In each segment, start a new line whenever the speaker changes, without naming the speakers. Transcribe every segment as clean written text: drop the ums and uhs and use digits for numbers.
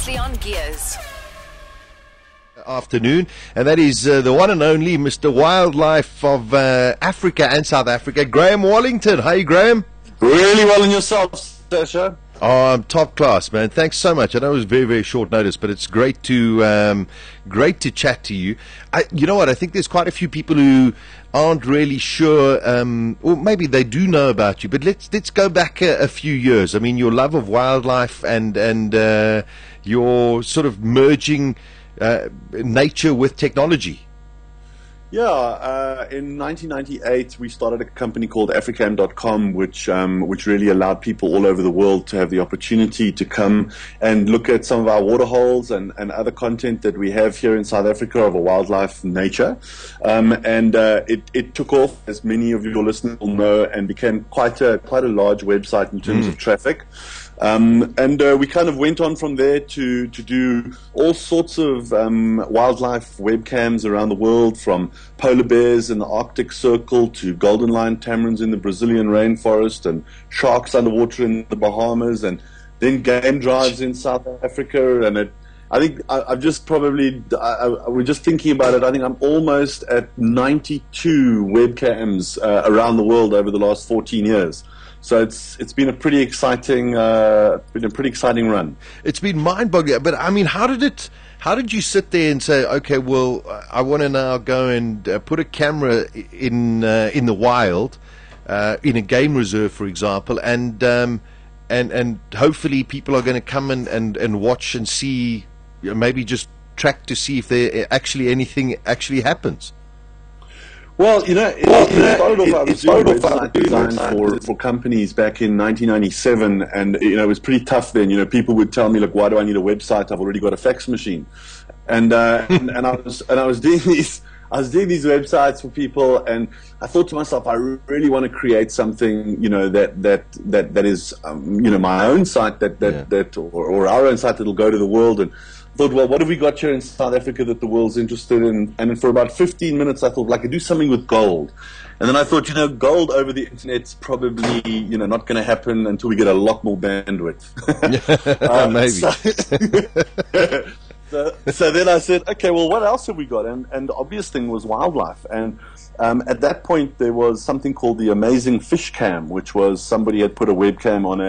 previously on GEARZ.
Afternoon, and that is the one and only Mr. Wildlife of Africa and South Africa, Graham Wallington. Hey, Graham.
Really well in yourself, Sasha.
Oh, I'm top class, man. Thanks so much. I know it was very, very short notice, but it's great to chat to you. You know what? I think there's quite a few people who aren't really sure, or maybe they do know about you. But let's go back a few years. I mean, your love of wildlife and your sort of merging nature with technology.
Yeah, in 1998 we started a company called Africam.com, which really allowed people all over the world to have the opportunity to come and look at some of our waterholes and other content that we have here in South Africa of a wildlife nature. It took off, as many of your listeners will know, and became quite a large website in terms of traffic. We kind of went on from there to do all sorts of wildlife webcams around the world, from polar bears in the Arctic Circle to golden lion tamarins in the Brazilian rainforest and sharks underwater in the Bahamas, and then game drives in South Africa. And I think I've just probably, we're just thinking about it, I think I'm almost at 92 webcams around the world over the last 14 years. So it's been a pretty exciting run. It's been
mind-boggling. But I mean, how did you sit there and say, okay, well, I want to now go and put a camera in the wild, in a game reserve, for example, and hopefully people are going to come and watch and see, maybe just track to see if there anything actually happens.
Well, it started off as design for companies back in 1997, and it was pretty tough then. People would tell me, "Look, why do I need a website? I've already got a fax machine." And I was doing these websites for people, and I thought to myself, I really want to create something, that is, my own site or our own site that'll go to the world. And thought, well, what have we got here in South Africa that the world's interested in? And for about 15 minutes, I thought, well, I could do something with gold. And then I thought, gold over the internet's probably, not going to happen until we get a lot more bandwidth.
Maybe.
So then I said, okay, well, what else have we got? And the obvious thing was wildlife. And at that point, there was something called the Amazing Fish Cam, which was somebody had put a webcam on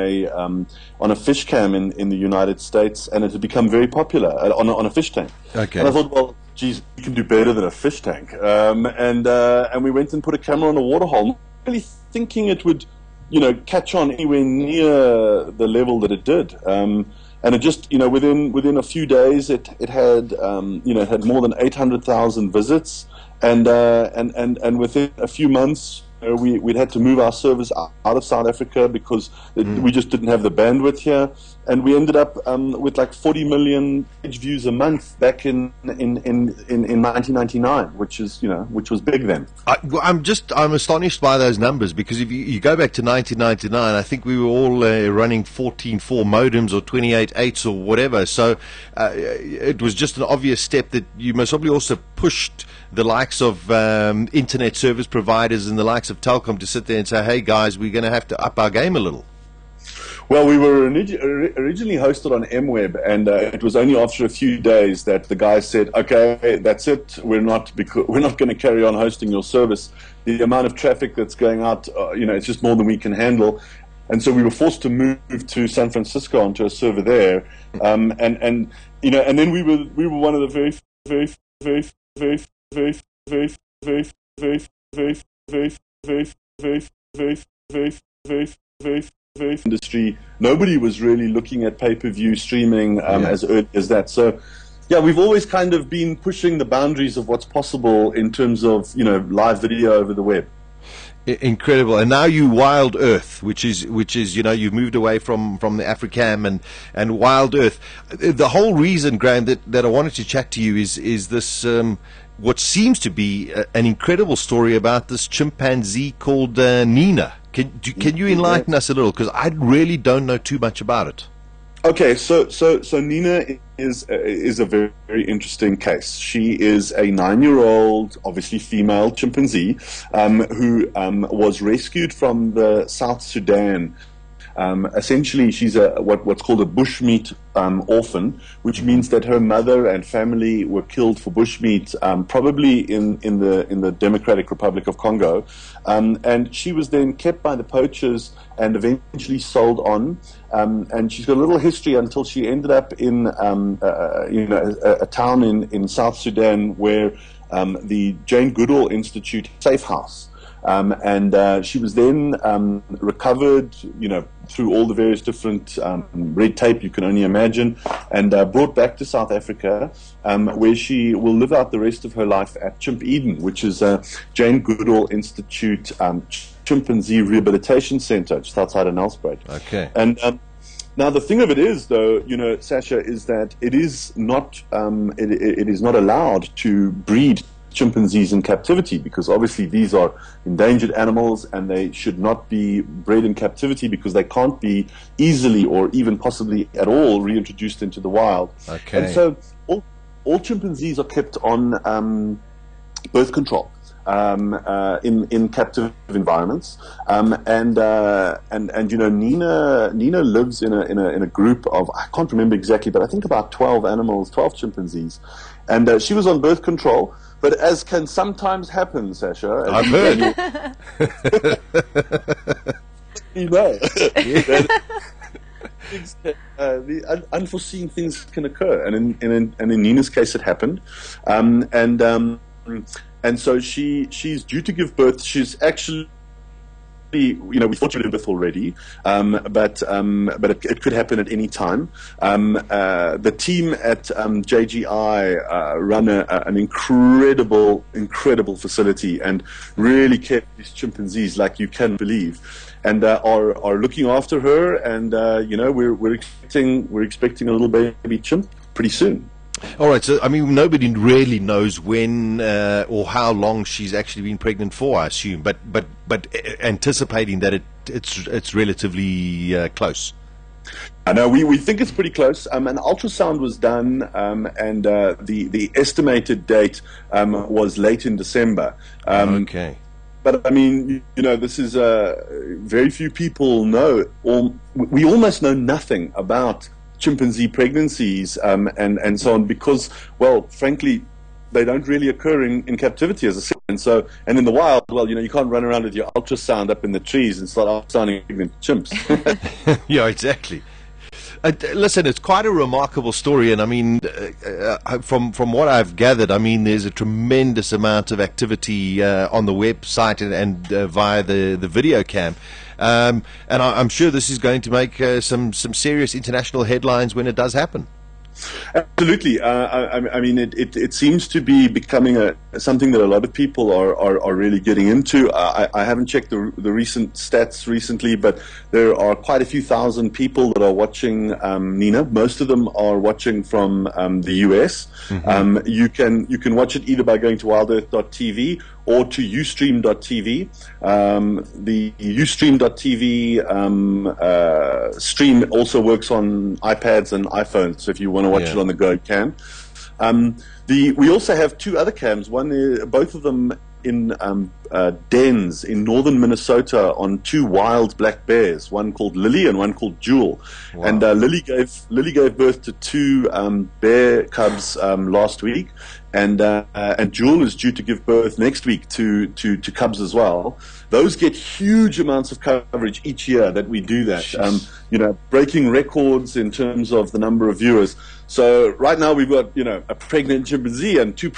a fish cam in the United States, and it had become very popular on a fish tank.
Okay.
And I thought, well, geez, we can do better than a fish tank. And we went and put a camera on a waterhole, not really thinking it would, catch on anywhere near the level that it did. And it just, within a few days, it had, had more than 800,000 visits, and within a few months, we'd had to move our servers out of South Africa because we just didn't have the bandwidth here, and we ended up with like 40 million page views a month back in 1999, which was big then.
I'm astonished by those numbers, because if you go back to 1999, I think we were all running 14.4 modems or 28.8s or whatever. So it was just an obvious step that you most probably also pushed the likes of internet service providers and the likes of Telkom to sit there and say, hey guys, we're going to have to up our game a little.
Well, we were originally hosted on MWeb, and it was only after a few days that the guys said, okay, that's it, we're not going to carry on hosting your service. The amount of traffic that's going out, it's just more than we can handle. And so we were forced to move to San Francisco onto a server there, and then we were one of the very industry. Nobody was really looking at pay-per-view streaming as early as that. So yeah, we've always kind of been pushing the boundaries of what's possible in terms of live video over the web.
Incredible. And now you Wild Earth, which is you've moved away from the Africam and Wild Earth. The whole reason, Graham, that I wanted to chat to you is this what seems to be an incredible story about this chimpanzee called Nina. Can you enlighten us a little, because I really don't know too much about it.
Okay, so Nina is a very, very interesting case. She is a 9-year-old, obviously female chimpanzee, who was rescued from the South Sudan Essentially, she's what's called a bushmeat orphan, which means that her mother and family were killed for bushmeat, probably in the Democratic Republic of Congo, and she was then kept by the poachers and eventually sold on. And she's got a little history until she ended up in a town in South Sudan where the Jane Goodall Institute safe house. And she was then recovered, through all the various different red tape you can only imagine, and brought back to South Africa, where she will live out the rest of her life at Chimp Eden, which is Jane Goodall Institute Chimpanzee Rehabilitation Center, just outside of Nelspruit.
Okay.
And now the thing of it is, though, Sasha, is that it is not it is not allowed to breed chimpanzees in captivity, because obviously these are endangered animals and they should not be bred in captivity because they can't be easily or even possibly at all reintroduced into the wild.
Okay.
And so all chimpanzees are kept on birth control in captive environments, and Nina lives in a group of, I can't remember exactly, but I think about 12 chimpanzees, and she was on birth control. But as can sometimes happen, Sasha,
I've heard.
The unforeseen things can occur, and in Nina's case, it happened, and so she's due to give birth. She's actually, we thought she would give birth already, but it could happen at any time. The team at JGI run an incredible facility and really care for these chimpanzees like you can believe, and are looking after her. And we're expecting a little baby chimp pretty soon.
All right, so nobody really knows when or how long she's actually been pregnant for, I assume, but anticipating that it's relatively close.
I know we think it's pretty close. An ultrasound was done, and the estimated date was late in December.
Okay.
But this is very few people know. We almost know nothing about chimpanzee pregnancies and so on, because, well, frankly, they don't really occur in captivity, as I said. And in the wild, well, you can't run around with your ultrasound up in the trees and start ultrasounding pregnant chimps.
Yeah, exactly. Listen, it's quite a remarkable story, and from what I've gathered, there's a tremendous amount of activity on the website and via the video cam. And I'm sure this is going to make some serious international headlines when it does happen.
Absolutely. It seems to be becoming something that a lot of people are really getting into. I haven't checked the recent stats recently, but there are quite a few thousand people that are watching Nina. Most of them are watching from the US. Mm-hmm. You can watch it either by going to wildearth.tv or to ustream.tv. The ustream.tv stream also works on iPads and iPhones, so if you want to watch it on the go, you can. We also have two other cams. Both of them in dens in northern Minnesota on two wild black bears, one called Lily and one called Jewel. Wow. And Lily gave birth to two bear cubs last week, and Jewel is due to give birth next week to cubs as well. Those get huge amounts of coverage each year that we do that. Breaking records in terms of the number of viewers. So right now we've got a pregnant chimpanzee and a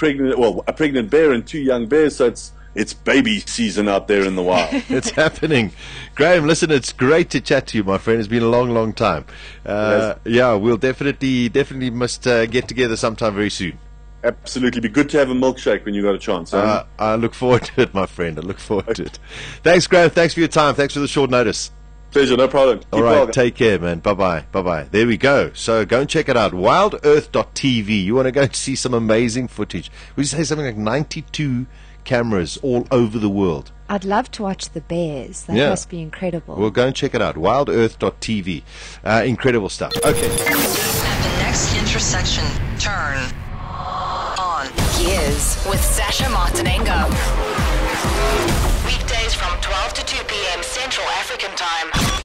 pregnant bear and two young bears. So it's baby season out there in the wild.
It's happening. Graham, listen, it's great to chat to you, my friend. It's been a long time. Yeah, we'll definitely must get together sometime very soon.
Absolutely. Be good to have a milkshake when you got a chance.
I look forward to it, my friend. I look forward to it. Thanks, Graham. Thanks for your time. Thanks for the short notice.
Pleasure, no problem.
All right, take care, man. Bye-bye. There we go. So go and check it out. wildearth.tv. You want to go and see some amazing footage. Would you say something like 92 cameras all over the world?
I'd love to watch the bears. That must be incredible.
Well, go and check it out. wildearth.tv. Incredible stuff. Okay.
At the next intersection, turn on
GEARZ with Sasha Martinengo.
weekdays from 12 to 2 p.m. Central African Time.